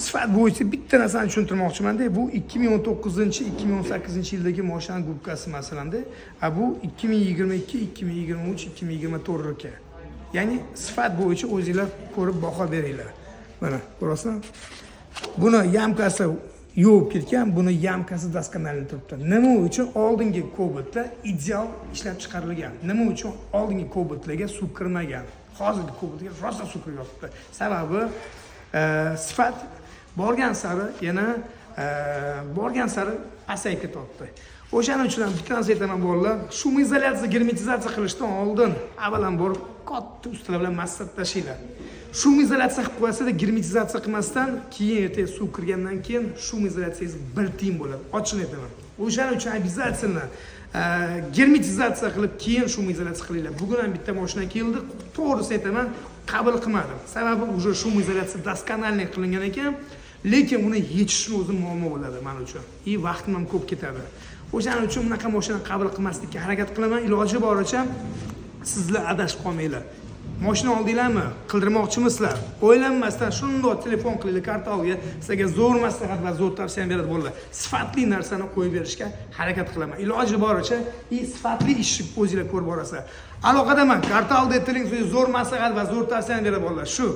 sifat bo'yicha bitta narsani tushuntirmoqchiman-da. Bu 2019-2018 yildagi mashina gubkasi masalanda. Bu 2022, 2023, 2024 ekan. Ya'ni sifat bo'yicha o'zingizlar ko'rib baho beringlar. Mana ko'rasizmi? Buni yamkasi yuvib ketgan, buni yamkasi doskonalanib turibdi. Nima uchun oldingi Cobalt'da ideal ishlab chiqarilgan? Nima uchun oldingi Cobalt'larga suv kirmagan? Hozirgi Cobalt'ga rosa suv kiryapti. Sababi sifat borgan sari yana borgan sari pasayib ketyapti. O'shaning uchun ham bitta narsa aytaman bolalar, shum izolyatsiya, germetizatsiya qilishdan oldin avvalambor katta ustalar bilan maslahat tashinglar. Shum izolyatsiya qilib qo'yasizda, germetizatsiya qilmasdan, keyin ertaga suv kirgandan keyin shum izolyatsiyangiz bir tiyin bo'ladi. Ochig'ini aytaman. O'shaning uchun обязательно germetizatsiya qilib keyin shum izolyatsiya qilinglar. Bugun ham bitta mashina keldi, to'g'risini aytaman, qabul qilmadim. Sababi уже shum izolyatsiya doskonalanlik qilingan ekan, lekin uni yechishni o'zi muammo bo'ladi men uchun. Vaqtim ham ko'p ketadi. O'shaning uchun bunaqa mashina qabul qilmaslikka harakat qilaman. Iloji boricha sizlar adashib qolmanglar. Mashina oldinglarmi? Qildirmoqchimisizlar? O'ylanmasdan shundoq telefon qilinglar kartalga. Sizga zo'r maslahat va zo'r tavsiya beradi bolalar. Sifatli narsani qo'yib berishga harakat qilaman. Iloji boricha sifatli ishni o'zingizlar ko'rib borasizlar. Aloqadaman. Kartalda aytiling, zo'r maslahat va zo'r tavsiya beradi bolalar. Shu